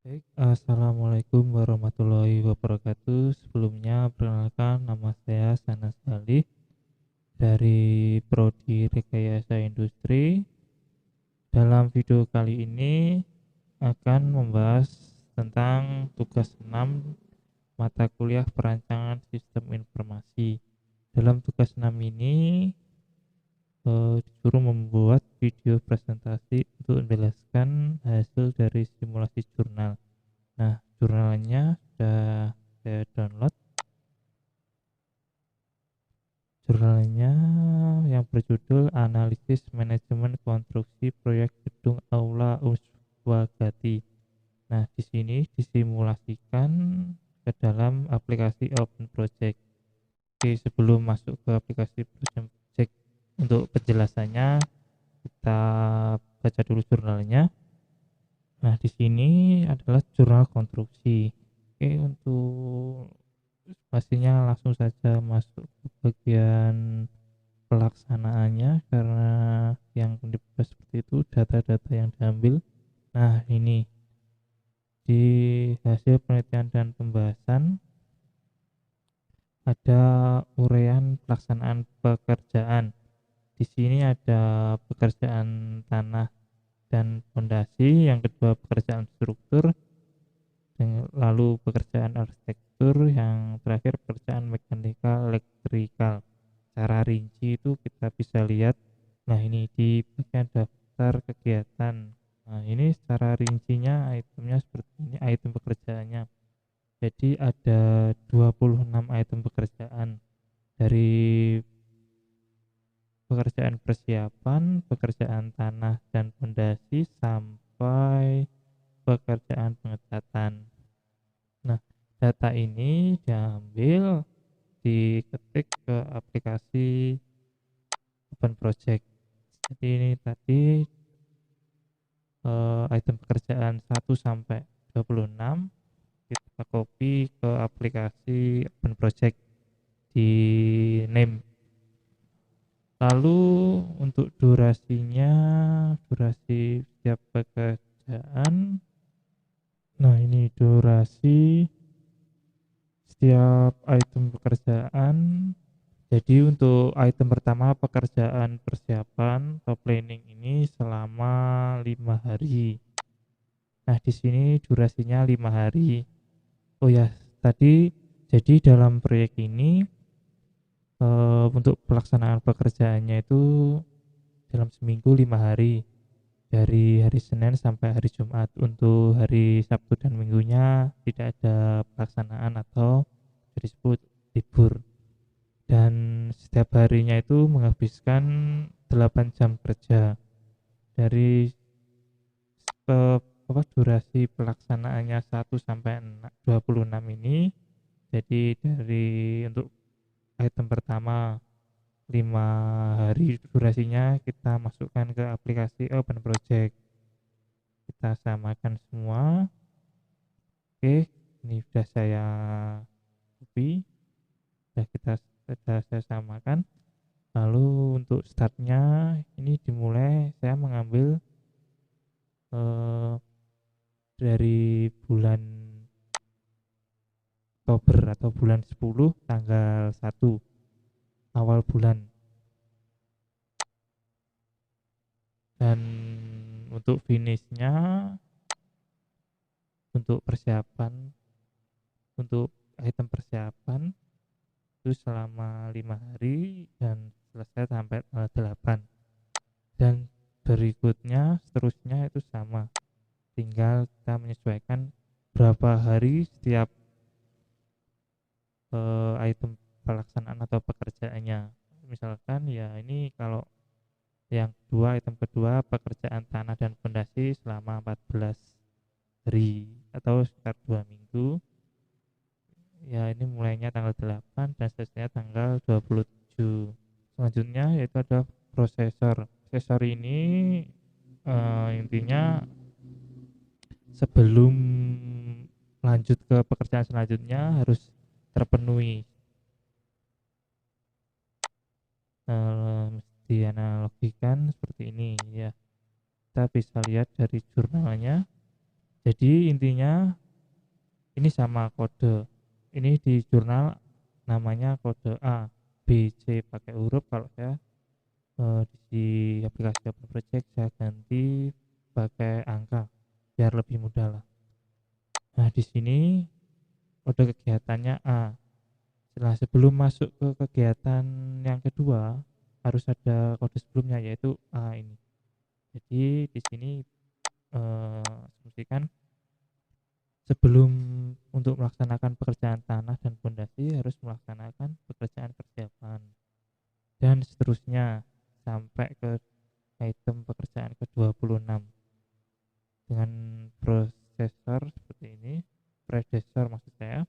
Baik, assalamualaikum warahmatullahi wabarakatuh. Sebelumnya, perkenalkan nama saya Sanas Ali dari Prodi Rekayasa Industri. Dalam video kali ini akan membahas tentang tugas 6 mata kuliah perancangan sistem informasi. Dalam tugas 6 ini disuruh membuat video presentasi untuk menjelaskan hasil dari simulasi jurnal. Nah, jurnalnya sudah saya download. Jurnalnya yang berjudul Analisis Manajemen Konstruksi Proyek Gedung Aula Uswagati. Nah, di sini disimulasikan ke dalam aplikasi Open Project. Oke, sebelum masuk ke aplikasi Project, untuk penjelasannya kita baca dulu jurnalnya. Nah, di sini adalah jurnal konstruksi. Oke, untuk pastinya langsung saja masuk ke bagian pelaksanaannya, karena yang dibahas seperti itu data-data yang diambil. Nah, ini di hasil penelitian dan pembahasan ada uraian pelaksanaan pekerjaan. Di sini ada pekerjaan tanah dan fondasi, yang kedua pekerjaan struktur, dan lalu pekerjaan arsitektur, yang terakhir pekerjaan mekanikal elektrikal. Secara rinci itu kita bisa lihat. Nah, ini di bagian daftar kegiatan. Nah, ini secara rincinya itemnya seperti ini, item pekerjaannya. Jadi ada 26 item pekerjaan, dari pekerjaan persiapan, pekerjaan tanah dan fondasi, sampai pekerjaan pengecatan. Nah, data ini diambil, diketik ke aplikasi Open Project. Jadi ini tadi item pekerjaan 1 sampai 26 kita copy ke aplikasi Open Project di name. Lalu untuk durasinya, durasi setiap pekerjaan. Nah, ini durasi setiap item pekerjaan. Jadi untuk item pertama, pekerjaan persiapan atau planning, ini selama 5 hari. Nah, di sini durasinya 5 hari. Oh ya, tadi jadi dalam proyek ini untuk pelaksanaan pekerjaannya itu dalam seminggu 5 hari, dari hari Senin sampai hari Jumat. Untuk hari Sabtu dan Minggunya tidak ada pelaksanaan atau disebut libur. Dan setiap harinya itu menghabiskan 8 jam kerja. Dari durasi pelaksanaannya 1 sampai 26 ini, jadi dari untuk item pertama 5 hari durasinya, kita masukkan ke aplikasi Open Project, kita samakan semua. Oke, ini sudah saya copy, sudah saya samakan. Lalu untuk startnya ini dimulai, saya mengambil eh, dari bulan Oktober atau bulan 10 tanggal 1 awal bulan. Dan untuk finishnya, untuk persiapan, untuk item persiapan itu selama 5 hari dan selesai sampai tanggal 8. Dan berikutnya seterusnya itu sama, tinggal kita menyesuaikan berapa hari setiap item pelaksanaan atau pekerjaannya. Misalkan ya, ini kalau yang kedua, item kedua, pekerjaan tanah dan fondasi selama 14 hari atau sekitar 2 minggu. Ya, ini mulainya tanggal 8 dan selesainya tanggal 27. Selanjutnya yaitu ada prosesor. Prosesor ini intinya sebelum lanjut ke pekerjaan selanjutnya harus terpenuhi. Dianalogikan seperti ini ya. Kita bisa lihat dari jurnalnya. Jadi intinya ini sama kode. Ini di jurnal namanya kode A, B, C pakai huruf. Kalau saya di aplikasi Open Project saya ganti pakai angka biar lebih mudah lah. Nah, di sini kode kegiatannya A. Setelah sebelum masuk ke kegiatan yang kedua harus ada kode sebelumnya yaitu A ini. Jadi di sini asumsikan sebelum untuk melaksanakan pekerjaan tanah dan fondasi harus melaksanakan pekerjaan persiapan dan seterusnya sampai ke item pekerjaan ke-26 dengan prosesor seperti ini, predecessor maksud saya.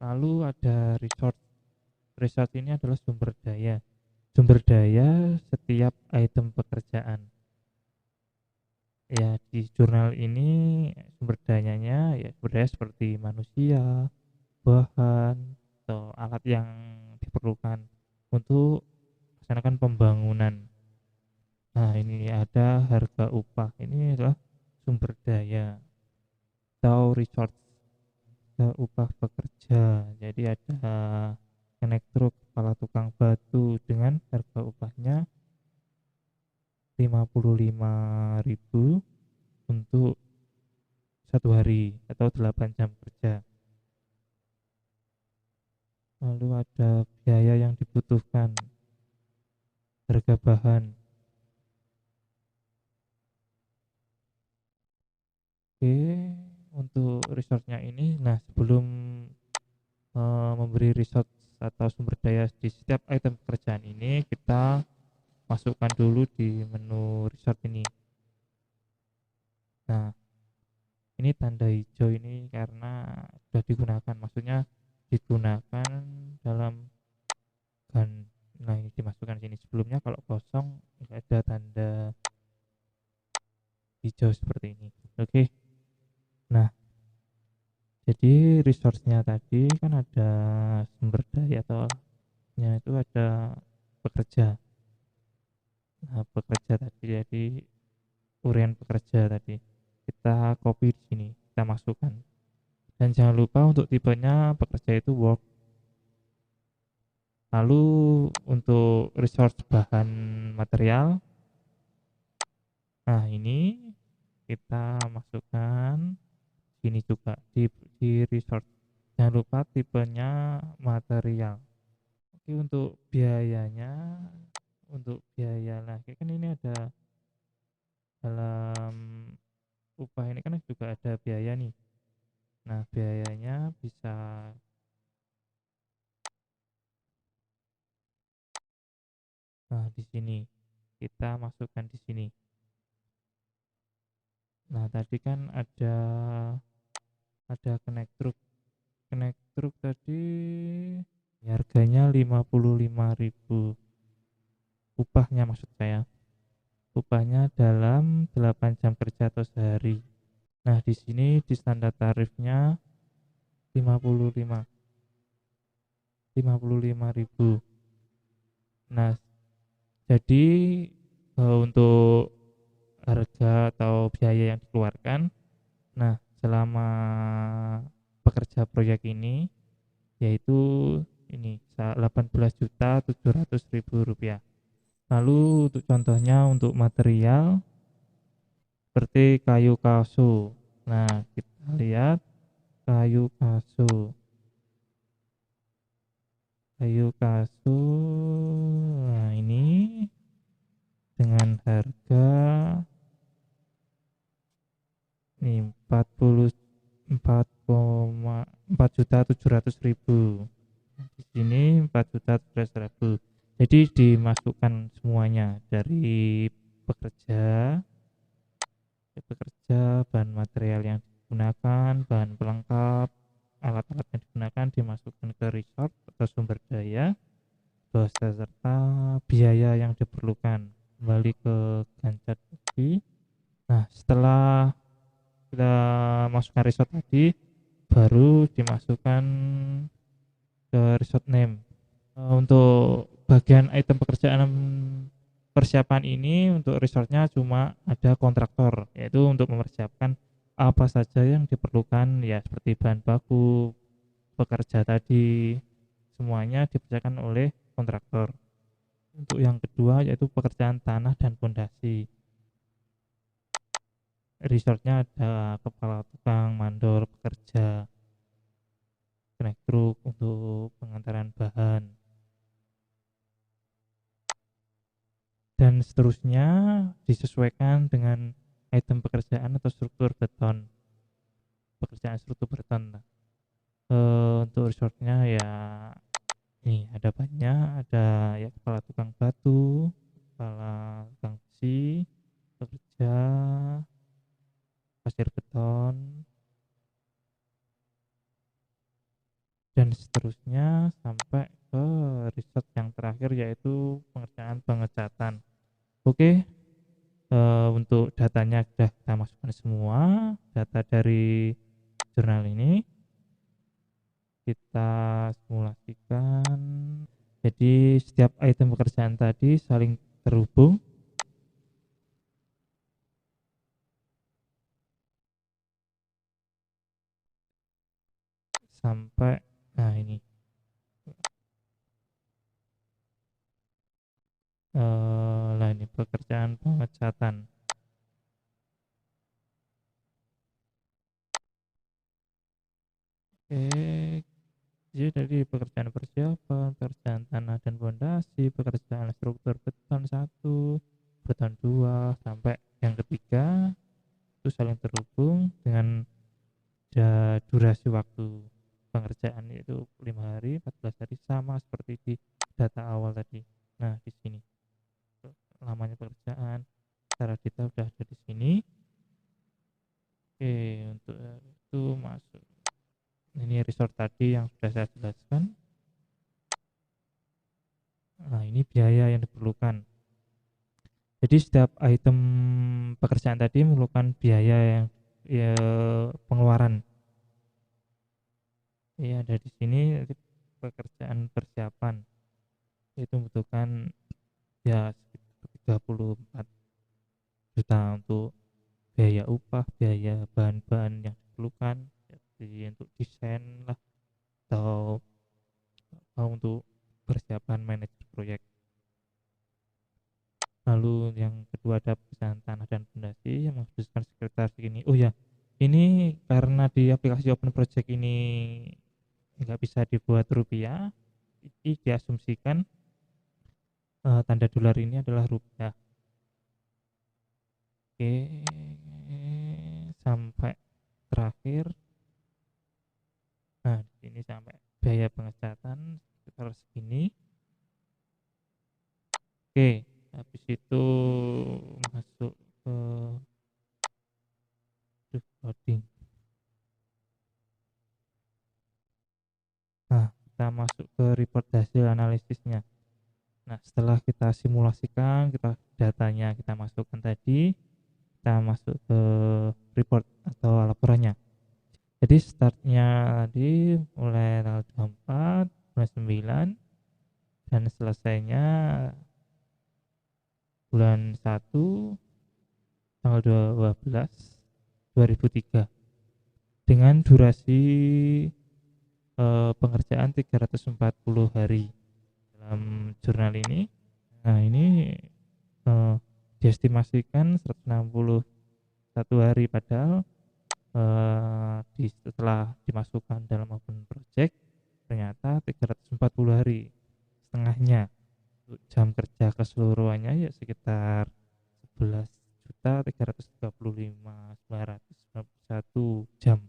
Lalu ada resource ini adalah sumber daya setiap item pekerjaan. Ya, di jurnal ini sumber dayanya ya sumber daya seperti manusia, bahan, atau alat yang diperlukan untuk melaksanakan pembangunan. Nah, ini ada harga upah. Ini adalah sumber daya atau resource upah pekerja. Jadi ada connect truk kepala tukang batu dengan harga upahnya 55.000 untuk 1 hari atau 8 jam kerja. Lalu ada biaya yang dibutuhkan, harga bahan. Oke, untuk resource-nya ini, nah sebelum memberi resource atau sumber daya di setiap item pekerjaan ini, kita masukkan dulu di menu resource ini. Nah, ini tanda hijau ini karena sudah digunakan, maksudnya digunakan dalam kan. Nah, ini dimasukkan sini. Sebelumnya kalau kosong ada tanda hijau seperti ini. Oke. Nah, jadi resource-nya tadi kan ada sumber daya atau itu ada pekerja. Nah, pekerja tadi jadi urian pekerja tadi kita copy di sini, kita masukkan. Dan jangan lupa untuk tipenya pekerja itu work. Lalu untuk resource bahan material, nah ini kita masukkan sini juga di resource. Jangan lupa tipenya material. Oke, untuk biaya lah kan ini ada dalam upah ini kan juga ada biaya nih. Nah, biayanya bisa di sini kita masukkan di sini. Nah, tadi kan ada connect truk tadi harganya 55.000 upahnya, maksud saya upahnya dalam 8 jam kerja atau sehari. Nah, di sini di standar tarifnya 55.000. Nah, jadi untuk harga atau biaya yang dikeluarkan, nah selama pekerja proyek ini yaitu ini 18.700.000 rupiah. Lalu untuk contohnya untuk material seperti kayu kasu. Nah, kita lihat kayu kasu. Nah ini dengan harga nih 4.700.000. Di sini 4.700.000. Jadi dimasukkan semuanya dari pekerja, bahan material yang digunakan, bahan pelengkap, alat-alat yang digunakan dimasukkan ke resource atau sumber daya beserta biaya yang diperlukan kembali ke Ganjar tadi. Nah, setelah kita masukkan resource tadi baru dimasukkan ke resource name. Untuk bagian item pekerjaan persiapan ini untuk resortnya cuma ada kontraktor, yaitu untuk mempersiapkan apa saja yang diperlukan, ya seperti bahan baku, pekerja tadi, semuanya dikerjakan oleh kontraktor. Untuk yang kedua yaitu pekerjaan tanah dan pondasi. Resortnya ada kepala tukang, mandor, pekerja, naik truk untuk pengantaran bahan, dan seterusnya disesuaikan dengan item pekerjaan atau struktur beton, pekerjaan struktur beton. Untuk resortnya ya nih ada banyak, ada ya kepala tukang batu, kepala tukang besi, pekerja, pasir beton, dan seterusnya sampai ke resort yang terakhir yaitu pengerjaan pengecatan. Oke, untuk datanya sudah kita masukkan semua, data dari jurnal ini kita simulasikan. Jadi setiap item pekerjaan tadi saling terhubung sampai, nah ini lah ini pekerjaan pengecatan. Oke, jadi dari pekerjaan persiapan, pekerjaan tanah dan pondasi, pekerjaan struktur beton 1, beton 2, sampai yang ketiga itu saling terhubung dengan durasi waktu pengerjaan, yaitu 5 hari, 14 hari, sama seperti di data awal tadi. Nah, di sini lamanya pekerjaan, cara kita udah ada di sini. Oke, untuk itu masuk. Ini resort tadi yang sudah saya jelaskan. Nah, ini biaya yang diperlukan. Jadi setiap item pekerjaan tadi memerlukan biaya yang, ya, pengeluaran. Ya, ada di sini pekerjaan persiapan itu membutuhkan ya sekitar 34 juta untuk biaya upah, biaya bahan-bahan yang diperlukan, jadi untuk desain lah, atau untuk persiapan manajer proyek. Lalu yang kedua ada pekerjaan tanah dan fondasi yang menghabiskan sekitar segini. Oh ya, ini karena di aplikasi Open Project ini nggak bisa dibuat rupiah, ini diasumsikan tanda dolar ini adalah rupiah. Oke, sampai terakhir. Nah, di sini sampai biaya pengecatan sekitar segini. Oke, habis itu masuk ke loading. Nah, kita masuk ke report hasil analisisnya. Nah, setelah kita simulasikan, datanya kita masukkan tadi, kita masuk ke report atau laporannya. Jadi startnya tadi mulai tanggal 24, bulan 9, dan selesainya bulan 1 tanggal 12 2003 dengan durasi pengerjaan 340 hari dalam jurnal ini. Nah, ini diestimasikan 161 hari, padahal setelah dimasukkan dalam open project ternyata 340 hari, setengahnya. Jam kerja keseluruhannya ya sekitar 11.335.991 jam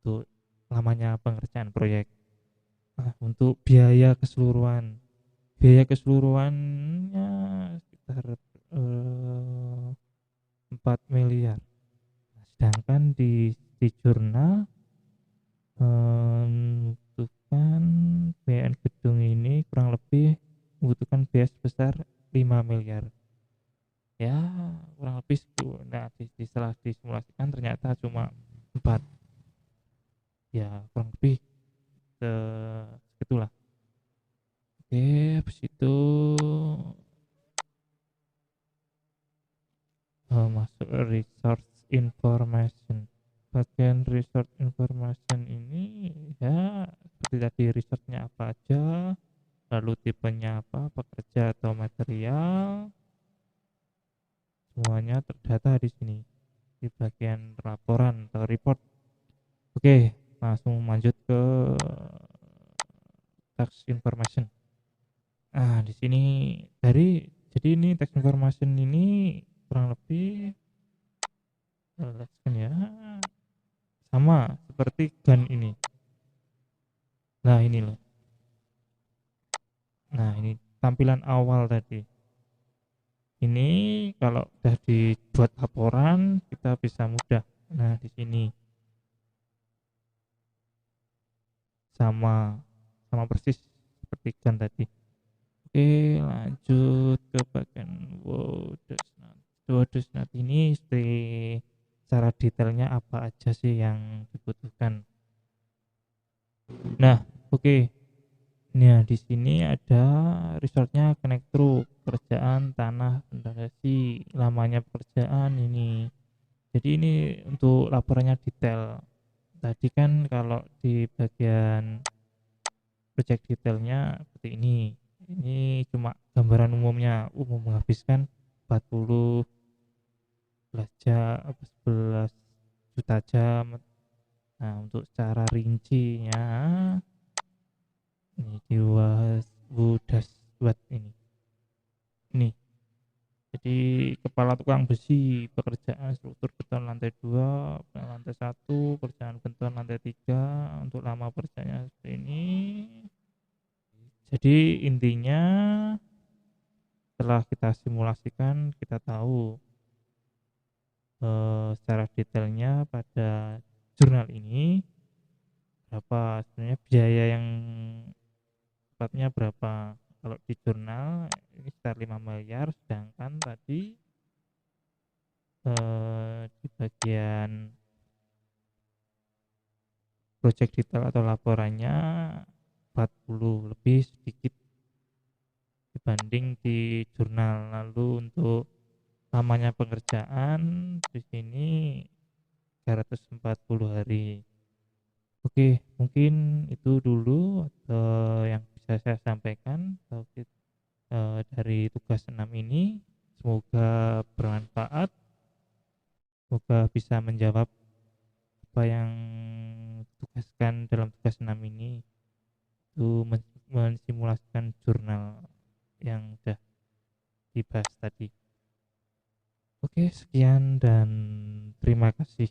untuk lamanya pengerjaan proyek. Nah, untuk biaya keseluruhannya sekitar 4 miliar. Nah, sedangkan di jurnal membutuhkan biaya gedung ini kurang lebih membutuhkan biaya sebesar 5 miliar. Ya, kurang lebih segitu. Nah, setelah disimulasikan ternyata cuma 4. Ya, kurang lebih segitulah. Oke, habis itu masuk resource information. Bagian resource information ini ya seperti tadi, resource-nya apa aja, lalu tipenya apa, pekerja atau material, semuanya terdata di sini di bagian laporan atau report. Oke, langsung lanjut ke tax information. Nah, di sini jadi ini tax information ini kurang lebih jelaskan ya, sama seperti GAN ini. Nah, ini loh. Nah, ini tampilan awal tadi. Ini kalau udah dibuat laporan kita bisa mudah. Nah, di sini sama sama persis seperti GAN tadi. Oke, lanjut ke bagian WordSnap. WordSnap ini secara detailnya apa aja sih yang dibutuhkan. Nah, oke. Nah, di sini ada resortnya connect through, pekerjaan tanah fondasi, lamanya pekerjaan ini. Jadi ini untuk laporannya detail. Tadi kan kalau di bagian project detailnya seperti ini. Ini cuma gambaran umumnya, menghabiskan 40 11 jam, 11 juta jam. Nah, untuk secara rincinya ini diwas budas buat ini. Ini. Jadi kepala tukang besi, pekerjaan struktur beton lantai 2, lantai 1, kerjaan beton lantai 3, untuk lama pekerjaannya seperti ini. Jadi intinya setelah kita simulasikan kita tahu secara detailnya pada jurnal ini berapa sebenarnya biaya yang tepatnya berapa. Kalau di jurnal ini sekitar 5 miliar, sedangkan tadi di bagian project detail atau laporannya 40 lebih sedikit dibanding di jurnal. Lalu untuk lamanya pengerjaan di sini 340 hari. Oke, mungkin itu dulu yang bisa saya sampaikan dari tugas 6 ini. Semoga bermanfaat, semoga bisa menjawab apa yang ditugaskan dalam tugas 6 ini, itu mensimulasikan jurnal yang sudah dibahas tadi. Oke, sekian dan terima kasih.